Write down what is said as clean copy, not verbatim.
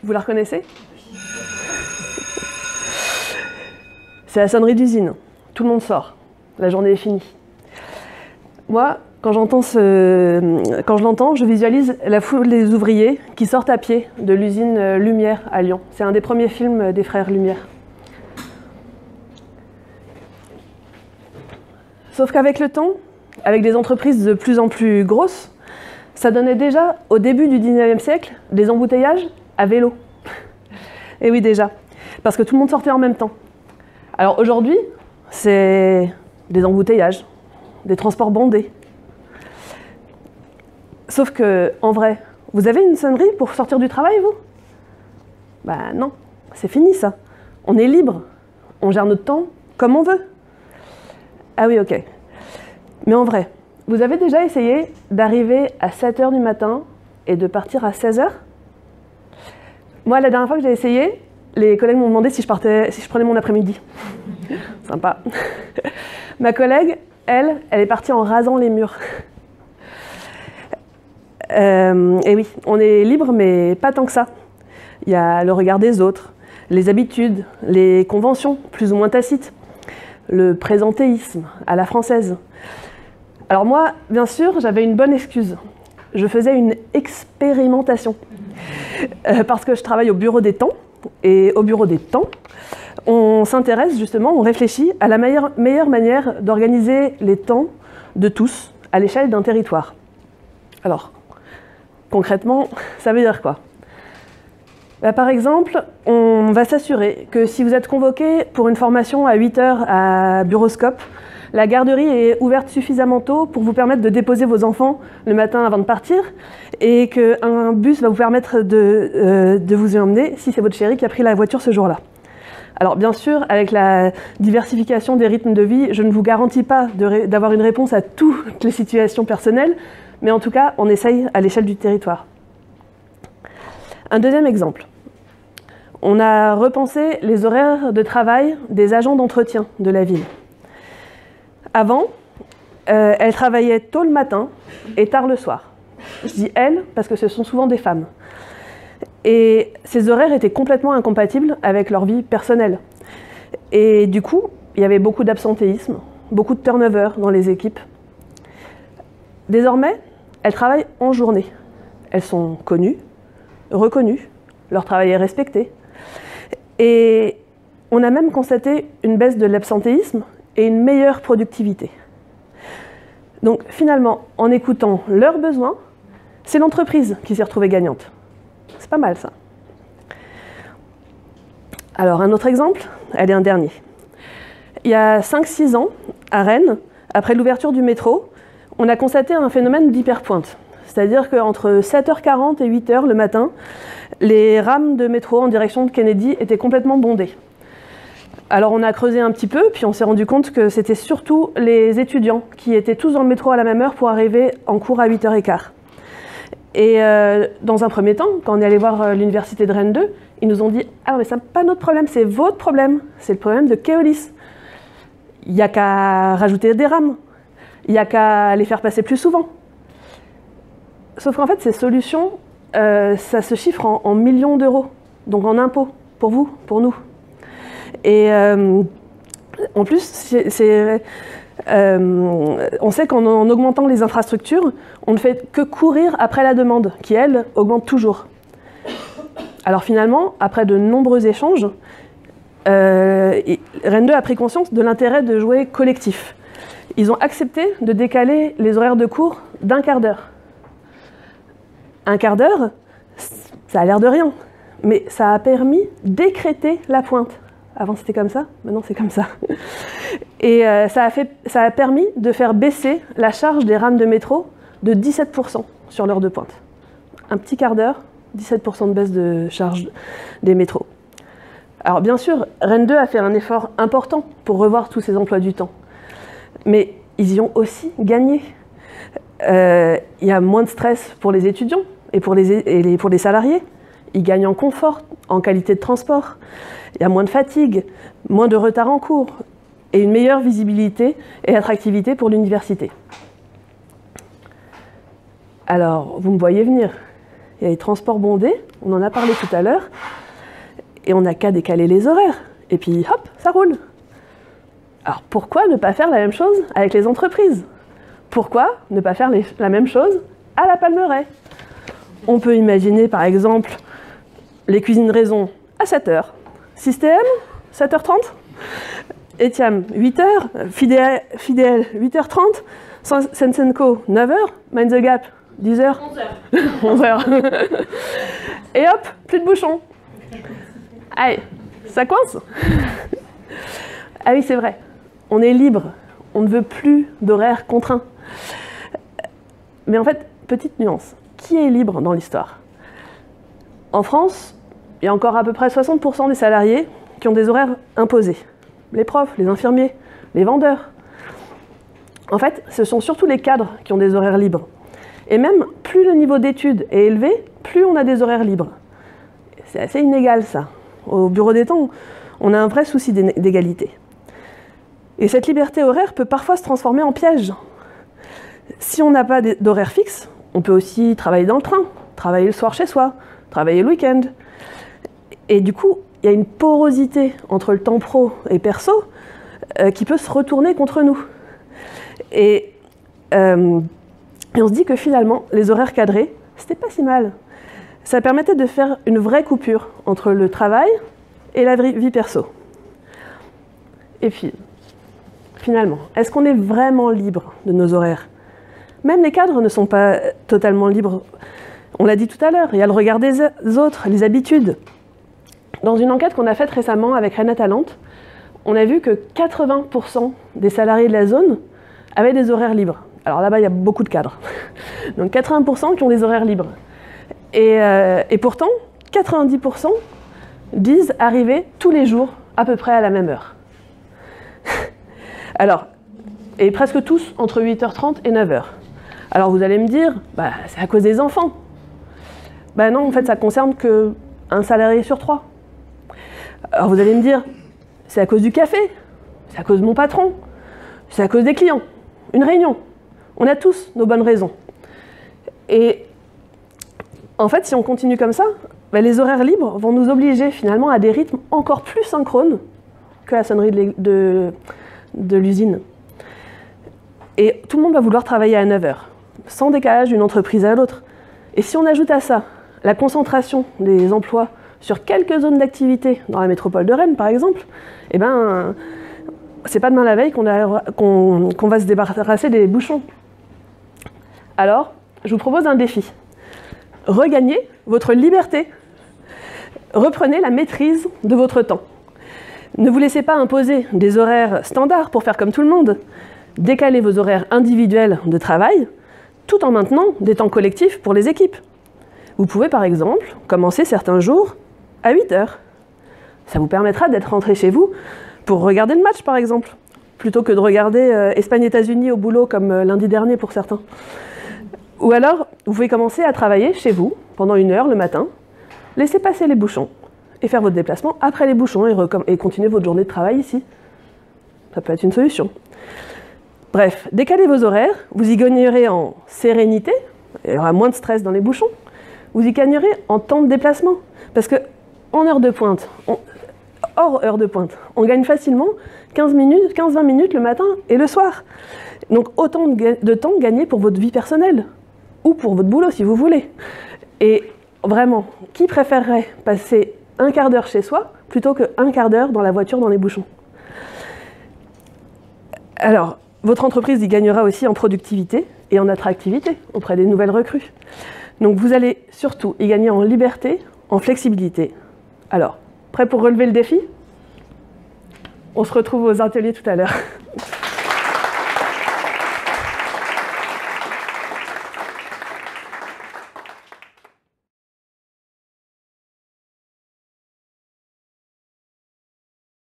Vous la reconnaissez? C'est la sonnerie d'usine. Tout le monde sort. La journée est finie. Moi, quand je l'entends, je visualise la foule des ouvriers qui sortent à pied de l'usine Lumière à Lyon. C'est un des premiers films des frères Lumière. Sauf qu'avec le temps, avec des entreprises de plus en plus grosses, ça donnait déjà, au début du 19e siècle, des embouteillages à vélo. Et oui, déjà. Parce que tout le monde sortait en même temps. Alors aujourd'hui, c'est des embouteillages, des transports bondés. Sauf que, en vrai, vous avez une sonnerie pour sortir du travail, vous? Bah non, c'est fini ça. On est libre, on gère notre temps comme on veut. Ah oui, ok. Mais en vrai, vous avez déjà essayé d'arriver à 7 h du matin et de partir à 16 h? Moi, la dernière fois que j'ai essayé, les collègues m'ont demandé si je prenais mon après-midi. Sympa. Ma collègue, elle est partie en rasant les murs. Et oui, on est libre, mais pas tant que ça. Il y a le regard des autres, les habitudes, les conventions, plus ou moins tacites, le présentéisme à la française. Alors moi, bien sûr, j'avais une bonne excuse. Je faisais une expérimentation. Parce que je travaille au bureau des temps, et au bureau des temps, on s'intéresse justement, on réfléchit à la meilleure manière d'organiser les temps de tous à l'échelle d'un territoire. Alors, concrètement, ça veut dire quoi? Par exemple, on va s'assurer que si vous êtes convoqué pour une formation à 8 h à Buroscope, la garderie est ouverte suffisamment tôt pour vous permettre de déposer vos enfants le matin avant de partir et qu'un bus va vous permettre de vous y emmener si c'est votre chéri qui a pris la voiture ce jour-là. Alors bien sûr, avec la diversification des rythmes de vie, je ne vous garantis pas d'avoir une réponse à toutes les situations personnelles, mais en tout cas, on essaye à l'échelle du territoire. Un deuxième exemple. On a repensé les horaires de travail des agents d'entretien de la ville. Avant, elles travaillaient tôt le matin et tard le soir. Je dis elles parce que ce sont souvent des femmes. Et ces horaires étaient complètement incompatibles avec leur vie personnelle. Et du coup, il y avait beaucoup d'absentéisme, beaucoup de turnover dans les équipes. Désormais, elles travaillent en journée. Elles sont connues, reconnues, leur travail est respecté. Et on a même constaté une baisse de l'absentéisme et une meilleure productivité. Donc finalement, en écoutant leurs besoins, c'est l'entreprise qui s'est retrouvée gagnante. C'est pas mal ça. Alors un autre exemple, allez un dernier. Il y a 5-6 ans, à Rennes, après l'ouverture du métro, on a constaté un phénomène d'hyperpointe. C'est-à-dire qu'entre 7 h 40 et 8 h le matin, les rames de métro en direction de Kennedy étaient complètement bondées. Alors on a creusé un petit peu, puis on s'est rendu compte que c'était surtout les étudiants qui étaient tous dans le métro à la même heure pour arriver en cours à 8 h 15. Et dans un premier temps, quand on est allé voir l'université de Rennes 2, ils nous ont dit « Ah mais c'est pas notre problème, c'est votre problème, c'est le problème de Keolis. Il n'y a qu'à rajouter des rames, il n'y a qu'à les faire passer plus souvent. » Sauf qu'en fait, ces solutions, ça se chiffre en millions d'euros, donc en impôts, pour vous, pour nous. Et en plus, on sait qu'en augmentant les infrastructures, on ne fait que courir après la demande, qui, elle, augmente toujours. Alors finalement, après de nombreux échanges, Rennes 2 a pris conscience de l'intérêt de jouer collectif. Ils ont accepté de décaler les horaires de cours d'1 quart d'heure. 1 quart d'heure, ça a l'air de rien, mais ça a permis d'écréter la pointe. Avant c'était comme ça, maintenant c'est comme ça. Et ça a permis de faire baisser la charge des rames de métro de 17% sur l'heure de pointe. Un petit quart d'heure, 17% de baisse de charge des métros. Alors bien sûr, Rennes 2 a fait un effort important pour revoir tous ces emplois du temps. Mais ils y ont aussi gagné. Il y a moins de stress pour les étudiants et pour les salariés. Ils gagnent en confort, en qualité de transport. Il y a moins de fatigue, moins de retard en cours et une meilleure visibilité et attractivité pour l'université. Alors, vous me voyez venir. il y a les transports bondés, on en a parlé tout à l'heure, et on n'a qu'à décaler les horaires. Et puis hop, ça roule. Alors pourquoi ne pas faire la même chose avec les entreprises? Pourquoi ne pas faire la même chose à la Palmeraie? On peut imaginer par exemple les cuisines raison à 7h, Système 7h30, Etiam 8h, Fidèle 8h30, Sense & Co 9h, Mind the Gap 10h, 11h. Et hop, plus de bouchons. Allez, ça coince. Ah oui, c'est vrai, on est libre, on ne veut plus d'horaires contraints. Mais en fait, petite nuance, qui est libre dans l'histoire? En France, il y a encore à peu près 60% des salariés qui ont des horaires imposés. Les profs, les infirmiers, les vendeurs. En fait, ce sont surtout les cadres qui ont des horaires libres. Et même, plus le niveau d'études est élevé, plus on a des horaires libres. C'est assez inégal, ça. Au bureau des temps, on a un vrai souci d'égalité. Et cette liberté horaire peut parfois se transformer en piège. Si on n'a pas d'horaire fixe, on peut aussi travailler dans le train, travailler le soir chez soi, travailler le week-end. Et du coup, il y a une porosité entre le temps pro et perso qui peut se retourner contre nous. Et on se dit que finalement, les horaires cadrés, c'était pas si mal. Ça permettait de faire une vraie coupure entre le travail et la vie perso. Et puis, finalement, est-ce qu'on est vraiment libre de nos horaires? Même les cadres ne sont pas totalement libres. On l'a dit tout à l'heure, il y a le regard des autres, les habitudes. Dans une enquête qu'on a faite récemment avec Renat Talent, on a vu que 80% des salariés de la zone avaient des horaires libres. Alors là-bas, il y a beaucoup de cadres. Donc 80% qui ont des horaires libres. Et pourtant, 90% disent arriver tous les jours à peu près à la même heure. Alors, et presque tous entre 8h30 et 9h. Alors vous allez me dire, bah, c'est à cause des enfants. Ben non, en fait, ça concerne qu'un salarié sur 3. Alors vous allez me dire, c'est à cause du café, c'est à cause de mon patron, c'est à cause des clients, une réunion. On a tous nos bonnes raisons. Et en fait, si on continue comme ça, ben les horaires libres vont nous obliger finalement à des rythmes encore plus synchrones que la sonnerie de l'usine. Et tout le monde va vouloir travailler à 9h, sans décalage d'une entreprise à l'autre. Et si on ajoute à ça la concentration des emplois sur quelques zones d'activité dans la métropole de Rennes, par exemple, eh ben, c'est pas demain la veille qu'on va se débarrasser des bouchons. Alors, je vous propose un défi. Regagnez votre liberté. Reprenez la maîtrise de votre temps. Ne vous laissez pas imposer des horaires standards pour faire comme tout le monde. Décalez vos horaires individuels de travail, tout en maintenant des temps collectifs pour les équipes. Vous pouvez par exemple commencer certains jours à 8h. Ça vous permettra d'être rentré chez vous pour regarder le match par exemple, plutôt que de regarder Espagne-États-Unis au boulot comme lundi dernier pour certains. Ou alors, vous pouvez commencer à travailler chez vous pendant 1 heure le matin, laisser passer les bouchons et faire votre déplacement après les bouchons et continuer votre journée de travail ici. Ça peut être une solution. Bref, décalez vos horaires, vous y gagnerez en sérénité, il y aura moins de stress dans les bouchons, vous y gagnerez en temps de déplacement. Parce que en heure de pointe, hors heure de pointe, on gagne facilement 15-20 minutes le matin et le soir. Donc autant de temps gagné pour votre vie personnelle, ou pour votre boulot si vous voulez. Et vraiment, qui préférerait passer 1/4 d'heure chez soi plutôt que 1/4 d'heure dans la voiture dans les bouchons? Alors, votre entreprise y gagnera aussi en productivité et en attractivité auprès des nouvelles recrues. Donc vous allez surtout y gagner en liberté, en flexibilité. Alors, prêt pour relever le défi? On se retrouve aux ateliers tout à l'heure.